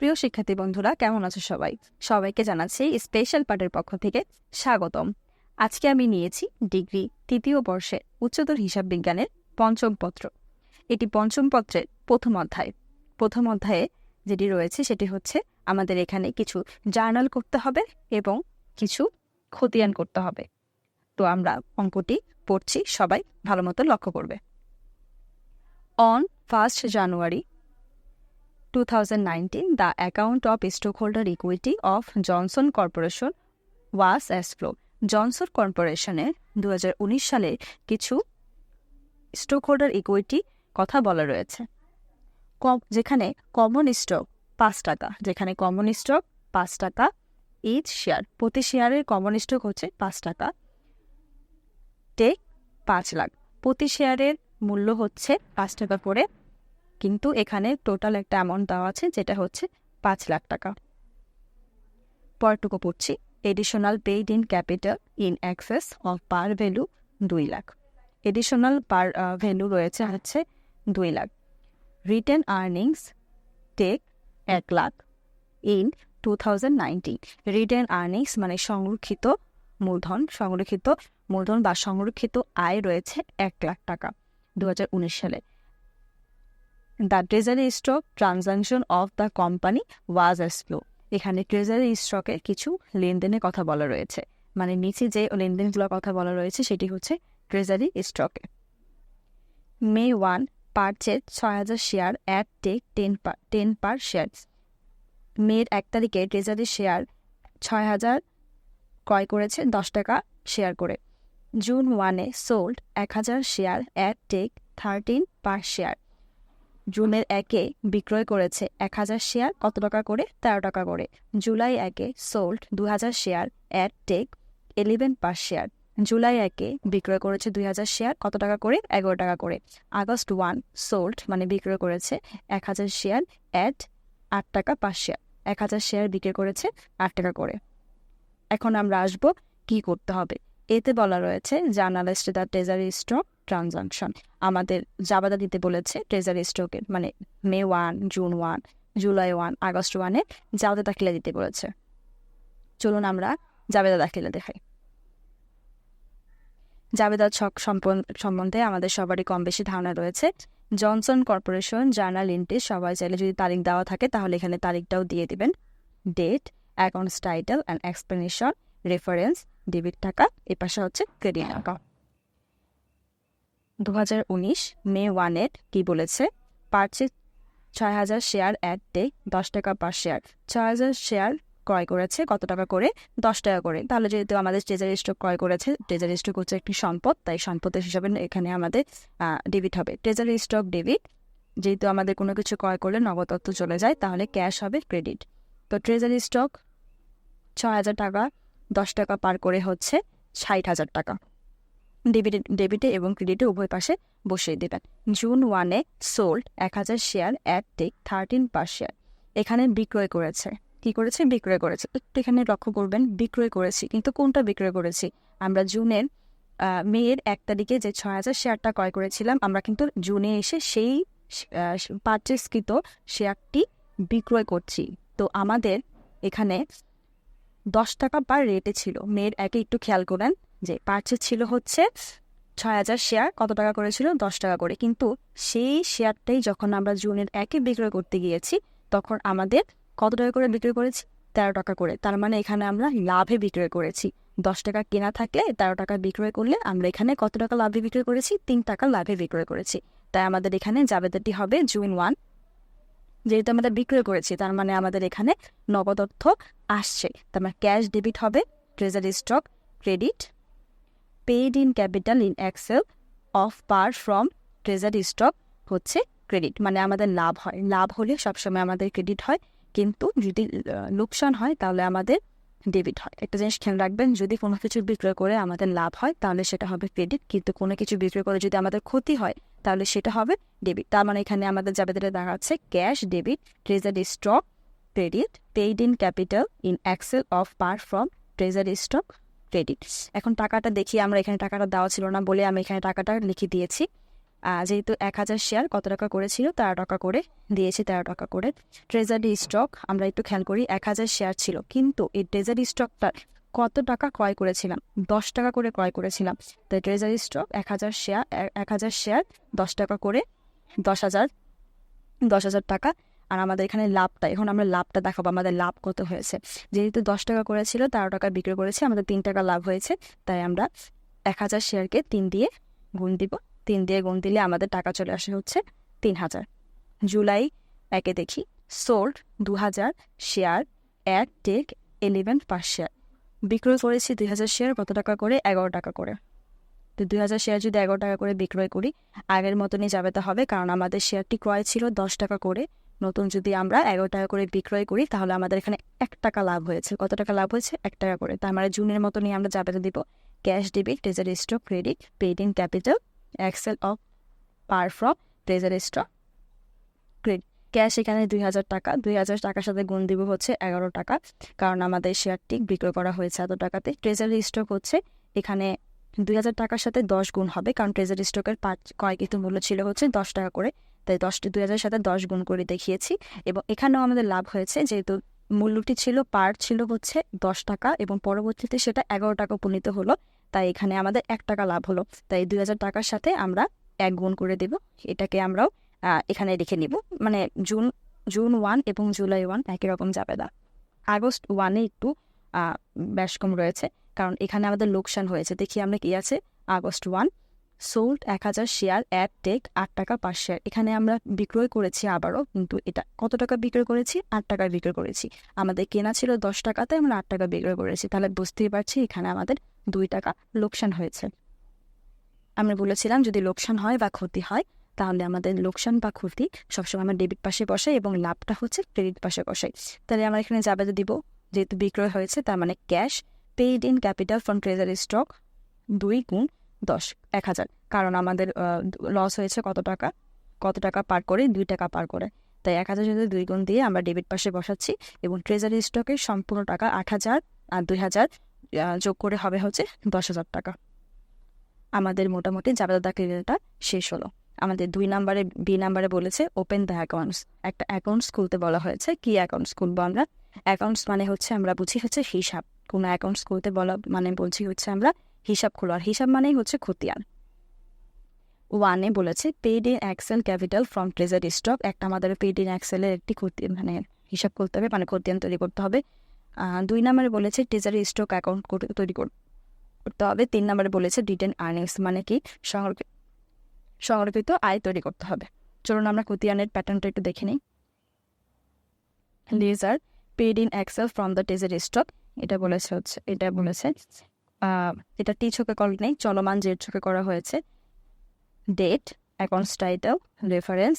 প্রিয় শিক্ষার্থী বন্ধুরা, কেমন আছো সবাই? সবাইকে জানাচ্ছি স্পেশাল পার্টের পক্ষ থেকে স্বাগতম। আজকে আমি নিয়েছি ডিগ্রি তৃতীয় বর্ষের উচ্চতর হিসাব বিজ্ঞানের পঞ্চম পত্র। এটি পঞ্চম পত্রের প্রথম অধ্যায়। প্রথম অধ্যায়ে যেটি রয়েছে সেটি হচ্ছে আমাদের এখানে কিছু জার্নাল করতে হবে এবং কিছু খতিয়ান করতে হবে। তো আমরা অঙ্কটি পড়ছি, সবাই ভালো মতো লক্ষ্য করবে। On 1st January 2019, the account of stockholder equity of Johnson Corporation was as follows. Johnson কর্পোরেশনের 2019 সালে কিছু স্টক হোল্ডার ইকুইটি কথা বলা রয়েছে। যেখানে কমন স্টক 5 টাকা, যেখানে কমন স্টক 5 টাকা, ইচ শেয়ার প্রতি শেয়ারের কমন স্টক হচ্ছে 5 টাকা, টেক 5 লাখ, প্রতি শেয়ারের মূল্য হচ্ছে 5 টাকা করে, কিন্তু এখানে টোটাল একটা অ্যামাউন্ট দেওয়া আছে যেটা হচ্ছে 5 লাখ টাকা। পরটুকু পড়ছি। Additional paid in capital in excess of par value 2 lakh. Additional par value রয়েছে হচ্ছে 2 লাখ। রিটেন আর্নিংস টেক 1 লাখ ইন 2019। রিটেন আর্নিংস মানে সংরক্ষিত মূলধন বা সংরক্ষিত আয় রয়েছে 1 লাখ টাকা 2019 সালে। The treasury stock transaction of the company was as follow. এখানে ট্রেজারি স্টকের কিছু লেনদেনের কথা বলা রয়েছে, মানে নিচে যে লেনদেনগুলোর কথা বলা রয়েছে সেটি হচ্ছে ট্রেজারি স্টকে। মে 1 পারচেজ 6,000 শেয়ার অ্যাট টেক 10 পার শেয়ার। মের 1 তারিখে ট্রেজারি শেয়ার 6,000 ক্রয় করেছে 10 টাকা শেয়ার করে। জুন 1-এ সোল্ড 1,000 শেয়ার অ্যাট টেক 13 পার শেয়ার। জুনের 1-এ বিক্রয় করেছে 1,000 শেয়ার কত টাকা করে? 13 টাকা করে। জুলাই 1-এ সোল্ড 2,000 শেয়ার অ্যাট টেক 11 পার শেয়ার। জুলাই 1-এ বিক্রয় করেছে 2,000 শেয়ার কত টাকা করে? 11 টাকা করে। আগস্ট 1 সোল্ড মানে বিক্রয় করেছে 1,000 শেয়ার অ্যাট 8 টাকা পার শেয়ার। 1,000 শেয়ার বিক্রয় করেছে 8 টাকা করে। এখন আমরা আসবো কি করতে হবে। এতে বলা রয়েছে journalist the treasury stock transaction. আমাদের জাবেদা দিতে বলেছে ট্রেজারি স্টকের, মানে মে 1, জুন 1, জুলাই 1, আগস্ট 1-এ জাবেদা দাখিলা দিতে বলেছে। চলুন আমরা জাবেদা দাখিলা দেখাই। জাবেদা ছক সম্বন্ধে আমাদের সবারই কম বেশি ধারণা রয়েছে। জনসন কর্পোরেশন জার্নাল এন্ট্রি, সবাই চাইলে যদি তারিখ দেওয়া থাকে তাহলে এখানে তারিখটাও দিয়ে দিবেন। Date, accounts title and explanation, reference, debit টাকা, এ পাশে হচ্ছে ক্রেডিট টাকা। 2019 মে 1-এর কি বলেছে? পারচেজ 6,000 শেয়ার অ্যাট টেক 10 টাকা পার শেয়ার। 6,000 শেয়ার ক্রয় করেছে কত টাকা করে? 10 টাকা করে। তাহলে যেহেতু আমাদের ট্রেজারি স্টক ক্রয় করেছে, ট্রেজারি স্টক হচ্ছে একটি সম্পদ, তাই সম্পদের হিসাবে এখানে আমাদের ডেবিট হবে। ট্রেজারি স্টক ডেবিট, যেহেতু আমাদের কোনো কিছু ক্রয় করলে নগদ অর্থ চলে যায় তাহলে ক্যাশ হবে ক্রেডিট। তো ট্রেজারি স্টক 6,000 টাকা 10 টাকা পার করে হচ্ছে 60,000 টাকা। ডেবিটে এবং ক্রেডিটে উভয় পাশে বসিয়ে দেবেন। জুন 1-এ সোল্ড 1,000 শেয়ার অ্যাট টেক 13 পার শেয়ার। এখানে বিক্রয় করেছে, কি করেছে? বিক্রয় করেছে। একটু এখানে লক্ষ্য করবেন, বিক্রয় করেছি, কিন্তু কোনটা বিক্রয় করেছি? আমরা মেয়ের 1 তারিখে যে 6,000 শেয়ারটা ক্রয় করেছিলাম, আমরা কিন্তু জুনে এসে সেই পারচেজকৃত শেয়ারটি বিক্রয় করছি। তো আমাদের এখানে 10 টাকা পার রেটে ছিল। মেয়ের 1-এ একটু খেয়াল করেন যে পারচেজ ছিল হচ্ছে 6,000 শেয়ার কত টাকা করেছিল? 10 টাকা করে, কিন্তু সেই শেয়ারটাই যখন আমরা জুনের 1-এ বিক্রয় করতে গিয়েছি তখন আমাদের কত টাকা করে বিক্রয় করেছি? 13 টাকা করে। তার মানে এখানে আমরা লাভে বিক্রয় করেছি। 10 টাকা কেনা থাকলে 13 টাকা বিক্রয় করলে আমরা এখানে কত টাকা লাভে বিক্রয় করেছি? 3 টাকা লাভে বিক্রয় করেছি। তাই আমাদের এখানে জাবেদাটি হবে জুন 1। যেহেতু আমরা বিক্রয় করেছি তার মানে আমাদের এখানে নগদ অর্থ আসছে, তার মানে ক্যাশ ডেবিট হবে। Treasury stock credit. Paid in capital in excess of par from treasury stock হচ্ছে ক্রেডিট, মানে আমাদের লাভ হয়। লাভ হলে সবসময় আমাদের ক্রেডিট হয়, কিন্তু যদি লোকসান হয় তাহলে আমাদের ডেবিট হয়। একটা জিনিস খেয়াল রাখবেন, যদি কোনো কিছু বিক্রয় করে আমাদের লাভ হয় তাহলে সেটা হবে ক্রেডিট, কিন্তু কোনো কিছু বিক্রয় করে যদি আমাদের ক্ষতি হয় তাহলে সেটা হবে ডেবিট। তার মানে এখানে আমাদের জাবেদাটা দেখাচ্ছে cash debit, treasury stock credit, paid in capital in excess of par from treasury stock credit. এখন টাকাটা দেখি, আমরা এখানে টাকাটা দেওয়া ছিল না বলে আমি এখানে টাকাটা লিখে দিয়েছি। যেহেতু 1000 শেয়ার কত টাকা করেছিল 13 টাকা করে দিয়েছি, 13 টাকা করে। ট্রেজারি স্টক আমরা একটু খেয়াল করি, 1000 শেয়ার ছিল, কিন্তু এই ট্রেজারি স্টকটা কত টাকা ক্রয় করেছিলাম, 10 টাকা করে ক্রয় করেছিলাম। তো ট্রেজারি স্টক 1000 শেয়ার 1000 শেয়ার 10 টাকা করে 10,000 টাকা। আর আমাদের এখানে লাভটা, এখন আমরা লাভটা দেখাবো আমাদের লাভ কত হয়েছে। যেহেতু 10 টাকা করেছিল 13 টাকা বিক্রি করেছি, আমাদের 3 টাকা লাভ হয়েছে। তাই আমরা 1000 শেয়ারকে 3 দিয়ে গুণ দিব, 3 দিয়ে গুণ দিলে আমাদের টাকা চলে আসে হচ্ছে 3000। জুলাই 1 দেখি, সোল্ড 2000 শেয়ার অ্যাট টেক 11 পার শেয়ার। বিক্রয় করেছি 2000 শেয়ার কত টাকা করে, 11 টাকা করে। তো 2000 শেয়ার যদি 11 টাকা করে বিক্রয় করি, আগের মতনই যাবে তা হবে, কারণ আমাদের শেয়ারটি ক্রয় ছিল 10 টাকা করে। নতুন যদি আমরা 11 টাকা করে বিক্রয় করি, তাহলে আমাদের এখানে 1 টাকা লাভ হয়েছে। কত টাকা লাভ হয়েছে, 1 টাকা করে। তার মানে জুনের মতনই আমরা যাবে দিব। Cash debit, treasury stock credit, paid in capital, excess of par from treasury stock credit. Cash এখানে 2000 টাকা, 2000 টাকার সাথে গুণ দিব হচ্ছে 11 টাকা, কারণ আমাদের শেয়ারটি বিক্রয় করা হয়েছে এত টাকাতে। ট্রেজারি স্টক হচ্ছে এখানে 2000 টাকার সাথে 10 গুণ হবে, কারণ ট্রেজারি স্টকের ক্রয়কৃত মূল্য ছিল হচ্ছে 10 টাকা করে। তাই 2000 সাথে 10 গুণ করে দেখিয়েছি। এবং এখানেও আমাদের লাভ হয়েছে, যেহেতু মূল্যটি ছিল পার ছিল হচ্ছে 10 টাকা এবং পরবর্তীতে সেটা 11 টাকা উপনীত হলো, তাই এখানে আমাদের 1 টাকা লাভ হলো। তাই 2000 টাকার সাথে আমরা 1 গুণ করে দেব। এটাকে আমরাও এখানে রেখে নিব, মানে জুন 1 এবং জুলাই 1 একই রকম যাবে না। আগস্ট 1-এ একটু বেশ কম রয়েছে, কারণ এখানে আমাদের লোকসান হয়েছে। দেখি আমরা কি আছে। আগস্ট 1 সোল্ড 1000 শেয়ার অ্যাট টেক 8 টাকা পার শেয়ার। এখানে আমরা বিক্রয় করেছি আবারও, কিন্তু এটা কত টাকা বিক্রয় করেছি, 8 টাকায় বিক্রয় করেছি। আমাদের কেনা ছিল 10 টাকাতে, আমরা 8 টাকা বিক্রয় করেছি। তাহলে বুঝতেই পারছি এখানে আমাদের 2 টাকা লোকসান হয়েছে। আমরা বলেছিলাম যদি লোকসান হয় বা ক্ষতি হয়, তাহলে আমাদের লোকসান বা ক্ষতি সবসময় আমরা ডেবিট পাশে বসাই এবং লাভটা হচ্ছে ক্রেডিট পাশে বসাই। তাহলে আমরা এখানে যাবে দিব, যেহেতু বিক্রয় হয়েছে, তার মানে cash paid in capital from treasury stock 2 গুণ 10,000, কারণ আমাদের লস হয়েছে কত টাকা পার করে, 2 টাকা পার করে। তাই 1000 সাথে 2 গুণ দিয়ে আমরা ডেবিট পাশে বসাচ্ছি এবং ট্রেজারি স্টকের সম্পূর্ণ টাকা 8000 আর 2000 যোগ করে হবে হচ্ছে 10,000 টাকা। আমাদের মোটামুটি জাবেদা ক্রেডিটটা শেষ হলো। আমাদের বি নাম্বারে বলেছে ওপেন দ্য অ্যাকাউন্টস, একটা অ্যাকাউন্টস খুলতে বলা হয়েছে। কি অ্যাকাউন্টস খুলবো আমরা? অ্যাকাউন্টস মানে হচ্ছে আমরা বুঝি হচ্ছে হিসাব। কোনো অ্যাকাউন্টস খুলতে বলা মানে বলছি হচ্ছে আমরা হিসাব খোলা, আর হিসাব মানেই হচ্ছে খতিয়ান। 1-এ বলেছে paid in excess capital from treasury stock, একটা আমাদের পেইড ইন এক্সেলের একটি মানে হিসাব করতে হবে, মানে খতিয়ান তৈরি করতে হবে। 2 নম্বরে বলেছে ট্রেজারি স্টক অ্যাকাউন্ট তৈরি করতে হবে। 3 নম্বরে বলেছে রিটেন আর্নিংস, মানে কি সংরক্ষিত আয় তৈরি করতে হবে। চলুন আমরা খতিয়ানের প্যাটার্নটা একটু দেখে নিই। Ledger paid in excess from the treasury stock, এটা বলেছে এটা টি ছকে কল নেই, চলমান জেড ছকে করা হয়েছে। Date, accounts title, reference,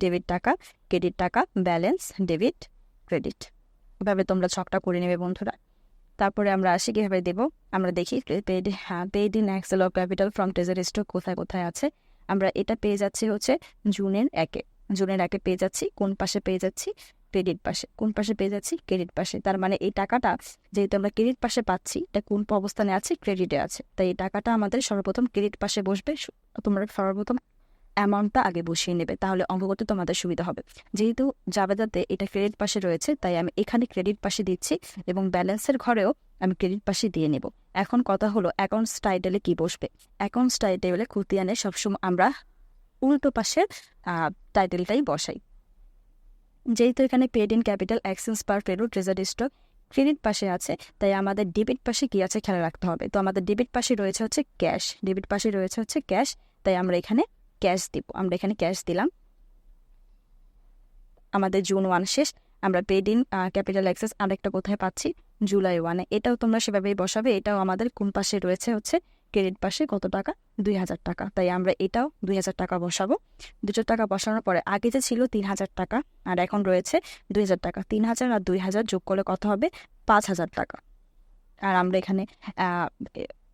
debit টাকা, ক্রেডিট টাকা, ব্যালেন্স, ডেবিট, ক্রেডিট। এভাবে তোমরা ছকটা করে নেবে বন্ধুরা। তারপরে আমরা আসি কীভাবে দেবো, আমরা দেখি paid in excess of capital from treasury stock কোথায় কোথায় আছে। আমরা এটা পেয়ে যাচ্ছি হচ্ছে জুনের 1-এ পেয়ে যাচ্ছি। কোন পাশে পেয়ে যাচ্ছি? ক্রেডিট পাশে। কোন পাশে পেয়ে যাচ্ছি? ক্রেডিট পাশে। তার মানে এই টাকাটা যেহেতু আমরা ক্রেডিট পাশে পাচ্ছি, এটা কোন অবস্থানে আছে? ক্রেডিটে আছে। তাই এই টাকাটা আমাদের সর্বপ্রথম ক্রেডিট পাশে বসবে। তোমরা সর্বপ্রথম অ্যামাউন্টটা আগে বসিয়ে নেবে, তাহলে অঙ্ক করতে তোমাদের সুবিধা হবে। যেহেতু জাবেদাতে এটা ক্রেডিট পাশে রয়েছে, তাই আমি এখানে ক্রেডিট পাশে দিচ্ছি এবং ব্যালেন্সের ঘরেও আমি ক্রেডিট পাশে দিয়ে নেব। এখন কথা হলো অ্যাকাউন্টস টাইটেলে কি বসবে? অ্যাকাউন্টস টাইটেলে খতিয়ানে সবসময় আমরা উল্টো পাশের টাইটেলটাই বসাই। যেহেতু এখানে paid in capital exchange par payroll treasury stock credit পাশে আছে, তাই আমাদের ডেবিট পাশে কি আছে খেয়াল রাখতে হবে। তো আমাদের ডেবিট পাশে রয়েছে হচ্ছে ক্যাশ, তাই আমরা এখানে ক্যাশ দিব। আমরা এখানে ক্যাশ দিলাম। আমাদের জুন 1 শেষ। আমরা পেড ইন ক্যাপিটাল এক্সেস আরেকটা কোথায় পাচ্ছি? জুলাই 1-এ। এটাও তোমরা সেভাবেই বসাবে। এটাও আমাদের কোন পাশে রয়েছে হচ্ছে ক্রেডিট পাশে। কত টাকা? 2000 টাকা। তাই আমরা এটাও 2000 টাকা বসাবো। 2000 টাকা বসানোর পরে আগে যে ছিল 3000 টাকা আর এখন রয়েছে 2000 টাকা। 3000 আর 2000 যোগ করলে কত হবে? 5000 টাকা। আর আমরা এখানে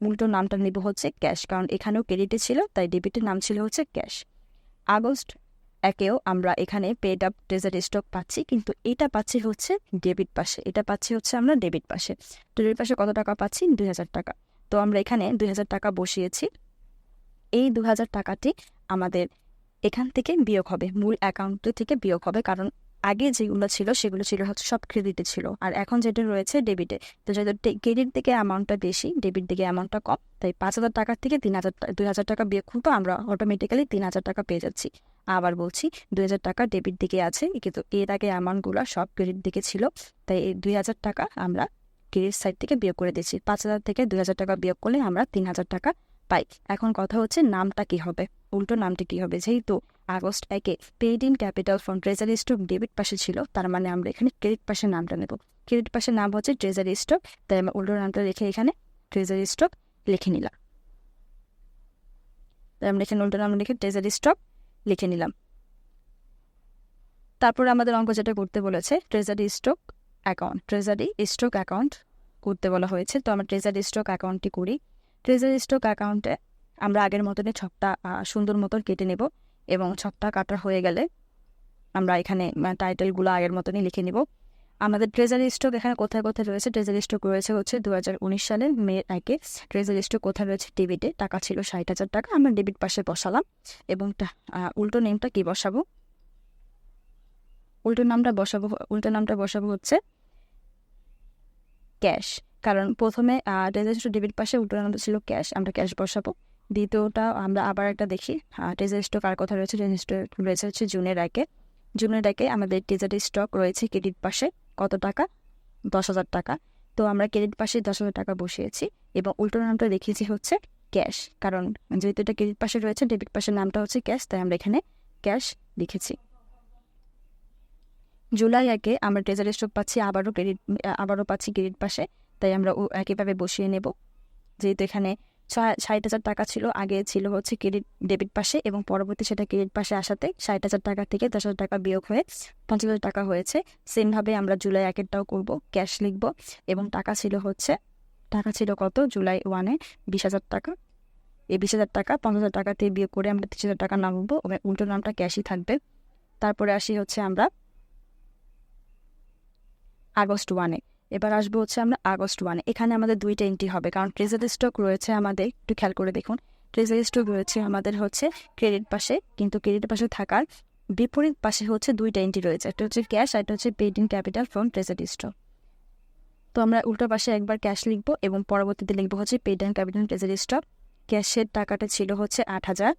উল্টো নামটা নিব হচ্ছে ক্যাশ, কারণ এখানেও ক্রেডিটে ছিল, তাই ডেবিটের নাম ছিল হচ্ছে ক্যাশ। আগস্ট 1-এও আমরা এখানে পেড আপ ট্রেজারি স্টক পাচ্ছি, কিন্তু এটা পাচ্ছি হচ্ছে ডেবিট পাশে। আমরা ডেবিট পাশে। ডেবিট পাশে কত টাকা পাচ্ছি? 2000 টাকা। তো আমরা এখানে 2000 টাকা বসিয়েছি। এই 2000 টাকাটি আমাদের এখান থেকে বিয়োগ হবে, মূল অ্যাকাউন্ট থেকে বিয়োগ হবে, কারণ আগে যেগুলো ছিল সেগুলো ছিল হচ্ছে সব ক্রেডিটে ছিল, আর এখন যেটা রয়েছে ডেবিটে। তো যেহেতু ক্রেডিট থেকে অ্যামাউন্টটা বেশি, ডেবিট দিকে অ্যামাউন্টটা কম, তাই 5,000 টাকার থেকে 2,000 টাকা বিয়োগ করবো, আমরা অটোমেটিক্যালি 3,000 টাকা পেয়ে যাচ্ছি। আবার বলছি 2,000 টাকা ডেবিট দিকে আছে, কিন্তু এর আগে অ্যামাউন্টগুলো সব ক্রেডিট দিকে ছিল, তাই এই 2,000 টাকা আমরা ক্রেডিট সাইড থেকে বিয়োগ করে দিচ্ছি। 5,000 থেকে 2,000 টাকা বিয়োগ করলে আমরা 3,000 টাকা পাই। এখন কথা হচ্ছে নামটা কি হবে, উল্টো নামটা কি হবে। যেহেতু আগস্ট 1-এ paid in capital from treasury stock debit পাশে ছিল, তার মানে আমরা এখানে ক্রেডিট পাশে নামটা নেব। ক্রেডিট পাশের নাম হচ্ছে ট্রেজারি স্টক, তাই আমরা উল্টো নামটা রেখে এখানে ট্রেজারি স্টক লিখে নিলাম। তাই আমরা এখানে উল্টো নাম লিখে ট্রেজারি স্টক লিখে নিলাম। তারপরে আমাদের অঙ্ক যেটা করতে বলেছে treasury stock account, treasury stock account করতে বলা হয়েছে। তো আমরা ট্রেজারি স্টক অ্যাকাউন্টটি করি। ট্রেজারি স্টক অ্যাকাউন্টে আমরা আগের মতনই ছকটা সুন্দর মতন কেটে নেব, এবং ছকটা কাটা হয়ে গেলে আমরা এখানে টাইটেলগুলো আগের মতনই লিখে নিব। আমাদের ট্রেজারি স্টক এখানে কোথায় কোথায় রয়েছে, ট্রেজারি স্টক রয়েছে হচ্ছে 2019 সালের মে 1-এ। ট্রেজারি স্টক কোথায় রয়েছে, ডেবিটে। টাকা ছিল 60,000 টাকা, আমরা ডেবিট পাশে বসালাম। এবং উল্টো নেমটা কি বসাবো, উল্টো নামটা বসাবো হচ্ছে ক্যাশ, কারণ প্রথমে ট্রেজারি স্টক ডেবিট পাশে উল্টো নামটা ছিল ক্যাশ, আমরা ক্যাশ বসাবো। দ্বিতীয়টা আমরা আবার একটা দেখি, ট্রেজারি স্টক আর কোথায় রয়েছে, ট্রেজারি স্টক রয়েছে হচ্ছে জুনের 1-এ আমাদের ট্রেজারি স্টক রয়েছে ক্রেডিট পাশে কত টাকা, 10,000 টাকা। তো আমরা ক্রেডিট পাশে 10,000 টাকা বসিয়েছি, এবং উল্টো নামটা রেখেছি হচ্ছে ক্যাশ, কারণ যেহেতু এটা ক্রেডিট পাশে রয়েছে, ডেবিট পাশের নামটা হচ্ছে ক্যাশ, তাই আমরা এখানে ক্যাশ লিখেছি। জুলাই 1-এ আমরা ট্রেজারি স্টক পাচ্ছি আবারও পাচ্ছি ক্রেডিট পাশে, তাই আমরা একইভাবে বসিয়ে নেব। যেহেতু এখানে 60,000 টাকা ছিল, আগে ছিল হচ্ছে ডেবিট পাশে, এবং পরবর্তী সেটা ক্রেডিট পাশে আসাতে 60,000 টাকা থেকে 10,000 টাকা বিয়োগ হয়ে 50,000 টাকা হয়েছে। সেমভাবে আমরা জুলাই 1-এরটাও করব, ক্যাশ লিখব, এবং টাকা ছিল কত, জুলাই 1-এ 20,000 টাকা। এই 20,000 টাকা 50,000 টাকা থেকে বিয়োগ করে আমরা 30,000 টাকা নামাবো, এবং উল্টো নামটা ক্যাশই থাকবে। তারপরে আসি হচ্ছে আমরা আগস্ট 1-এ। এবার আসবো হচ্ছে আমরা আগস্ট 1-এ। এখানে আমাদের দুইটা এন্ট্রি হবে, কারণ ট্রেজারি স্টক রয়েছে আমাদের, একটু খেয়াল করে দেখুন, ট্রেজারি স্টক রয়েছে আমাদের হচ্ছে ক্রেডিট পাশে, কিন্তু ক্রেডিট পাশে থাকার বিপরীত পাশে হচ্ছে দুইটা এন্ট্রি রয়েছে, একটা হচ্ছে ক্যাশ, আর একটা হচ্ছে paid in capital from treasury stock. তো আমরা উল্টো পাশে একবার ক্যাশ লিখবো, এবং পরবর্তীতে লিখবো হচ্ছে paid in capital treasury stock. ক্যাশের টাকাটা ছিল হচ্ছে 8,000,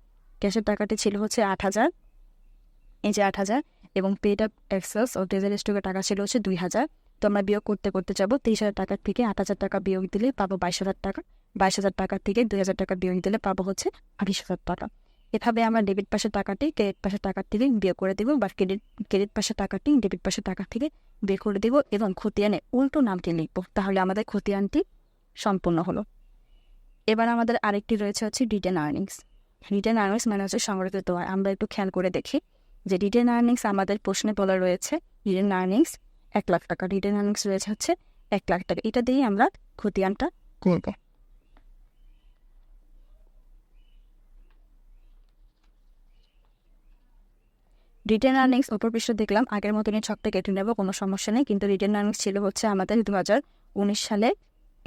এই যে 8,000, এবং পেইড আপ এক্সেলস ও ট্রেজারি স্টকের টাকা ছিল হচ্ছে 2,000। তো আমরা বিয়োগ করতে করতে যাবো, 30,000 টাকার থেকে 8,000 টাকা বিয়োগ দিলে পাবো 22,000 টাকা, 22,000 টাকার থেকে 2,000 টাকা বিয়োগ দিলে পাবো হচ্ছে 28,000 টাকা। এভাবে আমরা ডেবিট পাশের টাকাটি ক্রেডিট পাশের টাকার থেকে বিয়োগ করে দেবো, বা ক্রেডিট পাশের টাকাটি ডেবিট পাশের টাকা থেকে বিয়োগ করে দেবো, এবং খতিয়ানে উল্টো নামটি লিখবো, তাহলে আমাদের খতিয়ানটি সম্পূর্ণ হলো। এবার আমাদের আরেকটি রয়েছে হচ্ছে রিটেন আর্নিংস। রিটেন আর্নিংস মানে হচ্ছে সংরক্ষিত আয়। আমরা একটু খেয়াল করে দেখি যে রিটেন আর্নিংস আমাদের প্রশ্নে বলা রয়েছে রিটেন আর্নিংস 1 লাখ টাকা, রিটেন আর্নিংস রয়েছে হচ্ছে 1 লাখ টাকা। এটা দিয়েই আমরা খতিয়ানটা করব। রিটেন আর্নিংস উপর পৃষ্ঠে দেখলাম, আগের মতনই ছকটা কেটে নেব, কোনো সমস্যা নেই। কিন্তু রিটেন আর্নিংস ছিল হচ্ছে আমাদের 2019 সালে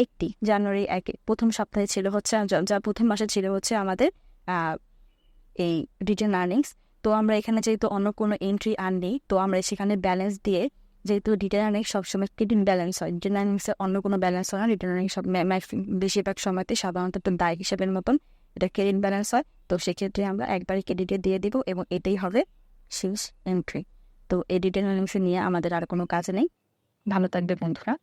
1 জানুয়ারি 1-এ প্রথম সপ্তাহে ছিল হচ্ছে, যা প্রথম মাসে ছিল হচ্ছে আমাদের এই রিটেন আর্নিংস। তো আমরা এখানে যেহেতু অন্য কোনো এন্ট্রি আননি, তো আমরা সেখানে ব্যালেন্স দিয়ে, যেহেতু রিটেন আর্নিংস সবসময় ক্রেডিট ব্যালেন্স হয়, রিটেন আর্নিংসের অন্য কোনো ব্যালেন্স হয় না, রিটেন আর্নিংস বেশিরভাগ সময়তে সাধারণত একটা দায় হিসাবের মতন এটা ক্রেডিট ব্যালেন্স হয়। তো সেক্ষেত্রে আমরা একবারই ক্রেডিটে দিয়ে দিব, এবং এটাই হবে শেষ এন্ট্রি। তো এই রিটেন আর্নিংস নিয়ে আমাদের আর কোনো কাজ নেই। ভালো থাকবে বন্ধুরা।